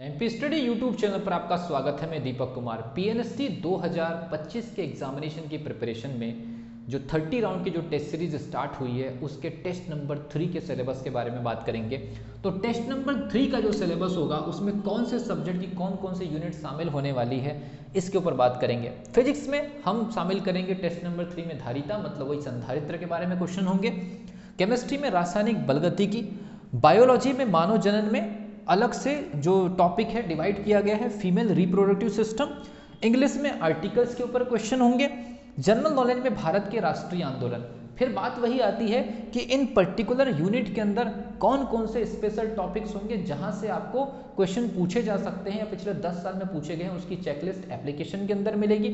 MP study YouTube channel पर आपका स्वागत है। मैं दीपक कुमार। पीएनएसटी 2025 के एग्जामिनेशन की प्रिपरेशन में जो 30 राउंड की जो टेस्ट सीरीज स्टार्ट हुई है उसके टेस्ट नंबर 3 के सिलेबस के बारे में बात करेंगे। तो टेस्ट नंबर 3 का जो सिलेबस होगा उसमें कौन से सब्जेक्ट की कौन कौन से यूनिट शामिल होने वाली है इसके ऊपर बात करेंगे। फिजिक्स में हम शामिल करेंगे टेस्ट नंबर 3 में धारिता, मतलब वही संधारित्र के बारे में क्वेश्चन होंगे। केमिस्ट्री में रासायनिक बलगतिकी, बायोलॉजी में मानव जनन में अलग से जो टॉपिक है डिवाइड किया गया है फीमेल रिप्रोडक्टिव सिस्टम। इंग्लिश में आर्टिकल्स के ऊपर क्वेश्चन होंगे। जनरल नॉलेज में भारत के राष्ट्रीय आंदोलन। फिर बात वही आती है कि इन पर्टिकुलर यूनिट के अंदर कौन कौन से स्पेशल टॉपिक्स होंगे जहां से आपको क्वेश्चन पूछे जा सकते हैं या पिछले 10 साल में पूछे गए हैं, उसकी चेकलिस्ट एप्लीकेशन के अंदर मिलेगी।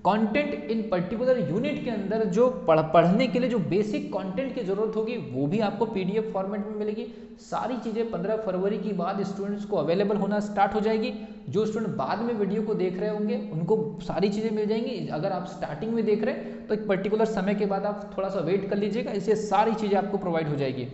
कंटेंट इन पर्टिकुलर यूनिट के अंदर जो पढ़ने के लिए जो बेसिक कंटेंट की जरूरत होगी वो भी आपको पीडीएफ फॉर्मेट में मिलेगी। सारी चीज़ें 15 फरवरी की बाद स्टूडेंट्स को अवेलेबल होना स्टार्ट हो जाएगी। जो स्टूडेंट बाद में वीडियो को देख रहे होंगे उनको सारी चीज़ें मिल जाएंगी। अगर आप स्टार्टिंग में देख रहे हैं तो एक पर्टिकुलर समय के बाद आप थोड़ा सा वेट कर लीजिएगा, इससे सारी चीज़ें आपको प्रोवाइड हो जाएगी।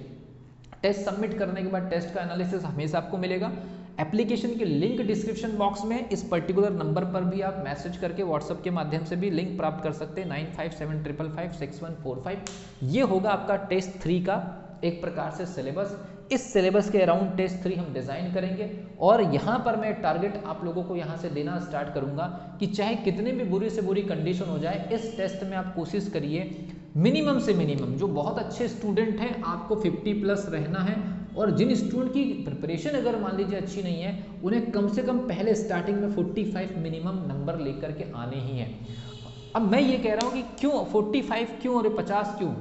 टेस्ट सबमिट करने के बाद टेस्ट का एनालिसिस हमेशा आपको मिलेगा। एप्लीकेशन की लिंक डिस्क्रिप्शन बॉक्स में, इस पर्टिकुलर नंबर पर भी आप मैसेज करके व्हाट्सएप के माध्यम से भी लिंक प्राप्त कर सकते हैं 9575556145। ये होगा आपका टेस्ट 3 का एक प्रकार से सिलेबस। इस सिलेबस के अराउंड टेस्ट 3 हम डिजाइन करेंगे और यहाँ पर मैं टारगेट आप लोगों को यहाँ से देना स्टार्ट करूंगा कि चाहे कितनी भी बुरी से बुरी कंडीशन हो जाए, इस टेस्ट में आप कोशिश करिए मिनिमम से मिनिमम। जो बहुत अच्छे स्टूडेंट हैं आपको 50 प्लस रहना है, और जिन स्टूडेंट की प्रिपरेशन अगर मान लीजिए अच्छी नहीं है उन्हें कम से कम पहले स्टार्टिंग में 45 मिनिमम नंबर लेकर के आने ही हैं। अब मैं ये कह रहा हूँ कि क्यों 45 क्यों और 50 क्यों।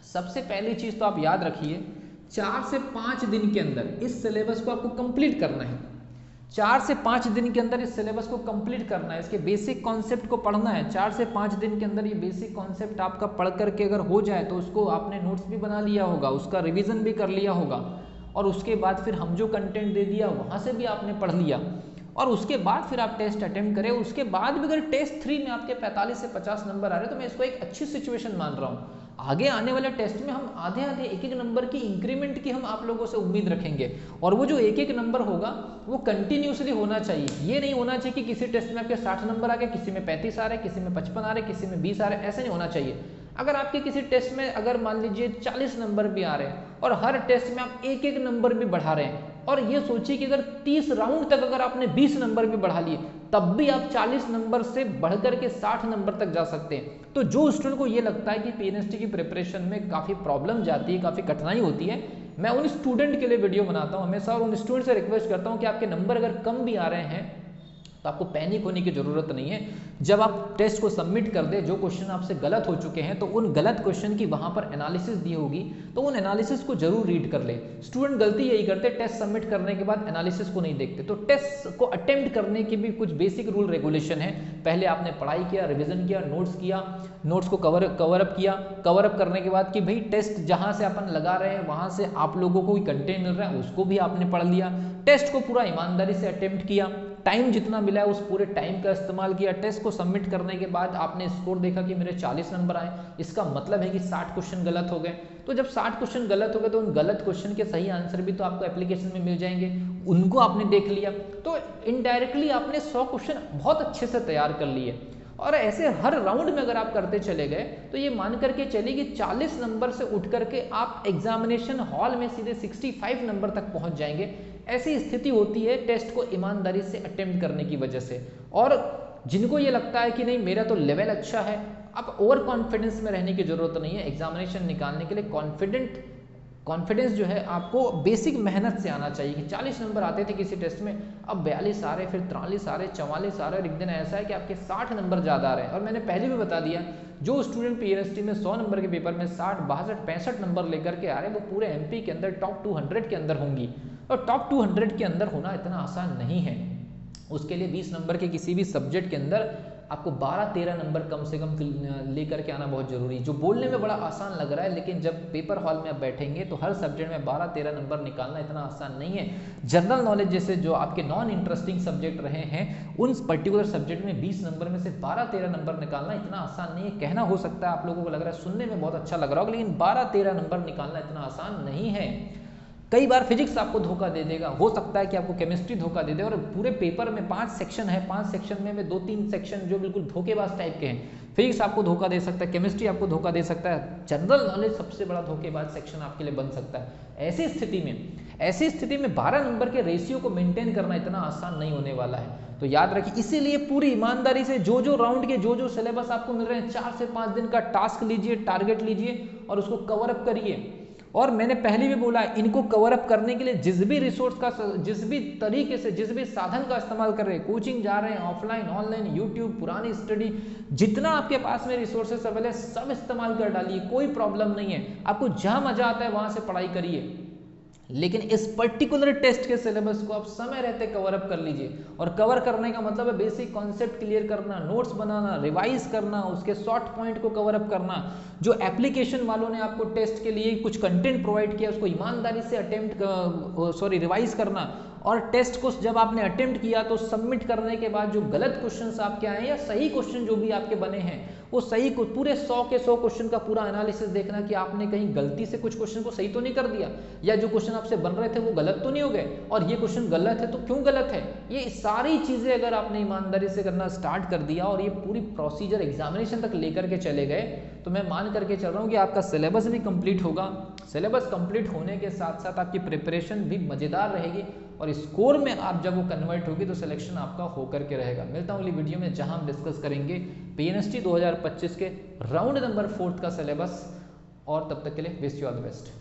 सबसे पहली चीज़ तो आप याद रखिए 4 से 5 दिन के अंदर इस सिलेबस को आपको कंप्लीट करना है। 4 से 5 दिन के अंदर इस सिलेबस को कंप्लीट करना है, इसके बेसिक कॉन्सेप्ट को पढ़ना है। 4 से 5 दिन के अंदर ये बेसिक कॉन्सेप्ट आपका पढ़ करके अगर हो जाए तो उसको आपने नोट्स भी बना लिया होगा, उसका रिवीजन भी कर लिया होगा, और उसके बाद फिर हम जो कंटेंट दे दिया वहाँ से भी आपने पढ़ लिया, और उसके बाद फिर आप टेस्ट अटेम्प्ट करें। उसके बाद भी अगर टेस्ट 3 में आपके 45 से 50 नंबर आ रहे हैं तो मैं इसको एक अच्छी सिचुएशन मान रहा हूँ। आगे आने वाले टेस्ट में हम आधे आधे एक एक नंबर की इंक्रीमेंट की हम आप लोगों से उम्मीद रखेंगे, और वो जो एक एक नंबर होगा वो कंटिन्यूसली होना चाहिए। ये नहीं होना चाहिए कि किसी टेस्ट में आपके 60 नंबर आ गए, किसी में 35 आ रहे, किसी में 55 आ रहे, किसी में 20 आ रहे, ऐसे नहीं होना चाहिए। अगर आपके किसी टेस्ट में अगर मान लीजिए 40 नंबर भी आ रहे हैं और हर टेस्ट में आप एक एक नंबर भी बढ़ा रहे हैं, और ये सोचिए कि अगर 30 राउंड तक अगर आपने 20 नंबर भी बढ़ा लिए तब भी आप 40 नंबर से बढ़कर के 60 नंबर तक जा सकते हैं। तो जो स्टूडेंट को ये लगता है कि पीएनएसटी की प्रिपरेशन में काफ़ी प्रॉब्लम जाती है, काफ़ी कठिनाई होती है, मैं उन स्टूडेंट के लिए वीडियो बनाता हूँ हमेशा, और उन स्टूडेंट से रिक्वेस्ट करता हूँ कि आपके नंबर अगर कम भी आ रहे हैं तो आपको पैनिक होने की जरूरत नहीं है। जब आप टेस्ट को सबमिट कर दे, जो क्वेश्चन आपसे गलत हो चुके हैं तो उन गलत क्वेश्चन की वहां पर एनालिसिस दी होगी तो उन एनालिसिस को जरूर रीड कर ले। स्टूडेंट गलती यही करते, टेस्ट सबमिट करने के बाद एनालिसिस को नहीं देखते। तो टेस्ट को अटेम्प्ट करने के भी कुछ बेसिक रूल रेगुलेशन है। पहले आपने पढ़ाई किया, रिविजन किया, नोट्स किया, नोट्स को कवर अप किया, कवर अप करने के बाद कि भाई टेस्ट जहां से अपन लगा रहे हैं वहां से आप लोगों को कंटेंट मिल रहा है उसको भी आपने पढ़ लिया, टेस्ट को पूरा ईमानदारी से अटेम्प्ट किया, टाइम जितना मिला है उस पूरे टाइम का इस्तेमाल किया। टेस्ट को सबमिट करने के बाद आपने स्कोर देखा कि मेरे 40 नंबर आए, इसका मतलब है कि 60 क्वेश्चन गलत हो गए। तो जब 60 क्वेश्चन गलत हो गए तो उन गलत क्वेश्चन के सही आंसर भी तो आपको एप्लीकेशन में मिल जाएंगे, उनको आपने देख लिया, तो इनडायरेक्टली आपने 100 क्वेश्चन बहुत अच्छे से तैयार कर लिए। और ऐसे हर राउंड में अगर आप करते चले गए तो ये मान करके चलिए कि 40 नंबर से उठ करके आप एग्जामिनेशन हॉल में सीधे 65 नंबर तक पहुंच जाएंगे। ऐसी स्थिति होती है टेस्ट को ईमानदारी से अटेम्प्ट करने की वजह से। और जिनको ये लगता है कि नहीं मेरा तो लेवल अच्छा है, अब ओवर कॉन्फिडेंस में रहने की जरूरत नहीं है। एग्जामिनेशन निकालने के लिए कॉन्फिडेंस जो है आपको बेसिक मेहनत से आना चाहिए। कि 40 नंबर आते थे किसी टेस्ट में, अब 42 आ रहे, फिर 43 आ रहे, 44 आ रहे, और एक दिन ऐसा है कि आपके 60 नंबर ज़्यादा आ रहे हैं। और मैंने पहले भी बता दिया, जो स्टूडेंट पीएनएसटी में 100 नंबर के पेपर में 60, 62, 65 नंबर लेकर के आ रहे हैं वो पूरे एमपी के अंदर टॉप 200 के अंदर होंगी। और टॉप 200 के अंदर होना इतना आसान नहीं है। उसके लिए 20 नंबर के किसी भी सब्जेक्ट के अंदर आपको 12-13 नंबर कम से कम लेकर के आना बहुत जरूरी है। जो बोलने में बड़ा आसान लग रहा है लेकिन जब पेपर हॉल में आप बैठेंगे तो हर सब्जेक्ट में 12-13 नंबर निकालना इतना आसान नहीं है। जनरल नॉलेज जैसे जो आपके नॉन इंटरेस्टिंग सब्जेक्ट रहे हैं उन पर्टिकुलर सब्जेक्ट में 20 नंबर में से 12-13 नंबर निकालना इतना आसान नहीं है। कहना हो सकता है आप लोगों को लग रहा है, सुनने में बहुत अच्छा लग रहा होगा, लेकिन 12-13 नंबर निकालना इतना आसान नहीं है। कई बार फिजिक्स आपको धोखा दे देगा, हो सकता है कि आपको केमिस्ट्री धोखा दे दे, और पूरे पेपर में 5 सेक्शन है, 5 सेक्शन में 2-3 सेक्शन जो बिल्कुल धोखेबाज टाइप के हैं। फिजिक्स आपको धोखा दे सकता है, केमिस्ट्री आपको धोखा दे सकता है, जनरल नॉलेज सबसे बड़ा धोखेबाज सेक्शन आपके लिए बन सकता है। ऐसी स्थिति में 12 नंबर के रेशियो को मेंटेन करना इतना आसान नहीं होने वाला है। तो याद रखिए, इसीलिए पूरी ईमानदारी से जो राउंड के जो सिलेबस आपको मिल रहे हैं, 4 से 5 दिन का टास्क लीजिए, टारगेट लीजिए और उसको कवर अप करिए। और मैंने पहले भी बोला, इनको कवर अप करने के लिए जिस भी रिसोर्स का, जिस भी तरीके से, जिस भी साधन का इस्तेमाल कर रहे हैं, कोचिंग जा रहे हैं, ऑफलाइन ऑनलाइन, यूट्यूब, पुरानी स्टडी, जितना आपके पास में रिसोर्सेस अवेलेबल है सब इस्तेमाल कर डालिए, कोई प्रॉब्लम नहीं है। आपको जहां मजा आता है वहां से पढ़ाई करिए, लेकिन इस पर्टिकुलर टेस्ट के सिलेबस को आप समय रहते कवर अप कर लीजिए। और कवर करने का मतलब है बेसिक कॉन्सेप्ट क्लियर करना, नोट्स बनाना, रिवाइज करना, उसके शॉर्ट पॉइंट को कवर अप करना। जो एप्लीकेशन वालों ने आपको टेस्ट के लिए कुछ कंटेंट प्रोवाइड किया उसको ईमानदारी से रिवाइज करना। और टेस्ट को जब आपने अटेम्प्ट किया तो सबमिट करने के बाद जो गलत क्वेश्चंस आपके आए या सही क्वेश्चन जो भी आपके बने हैं, वो सही को पूरे 100 के 100 क्वेश्चन का पूरा एनालिसिस देखना कि आपने कहीं गलती से कुछ क्वेश्चन को सही तो नहीं कर दिया, या जो क्वेश्चन आपसे बन रहे थे वो गलत तो नहीं हो गए, और ये क्वेश्चन गलत है तो क्यों गलत है। ये सारी चीजें अगर आपने ईमानदारी से करना स्टार्ट कर दिया और ये पूरी प्रोसीजर एग्जामिनेशन तक लेकर के चले गए, तो मैं मान करके चल रहा हूँ कि आपका सिलेबस भी कंप्लीट होगा। सिलेबस कंप्लीट होने के साथ साथ आपकी प्रिपरेशन भी मजेदार रहेगी, और स्कोर में आप जब वो कन्वर्ट होगी तो सिलेक्शन आपका होकर के रहेगा। मिलता हूँ अगली वीडियो में जहां हम डिस्कस करेंगे PNST 2025 के राउंड नंबर 4 का सिलेबस, और तब तक के लिए wish you all the best.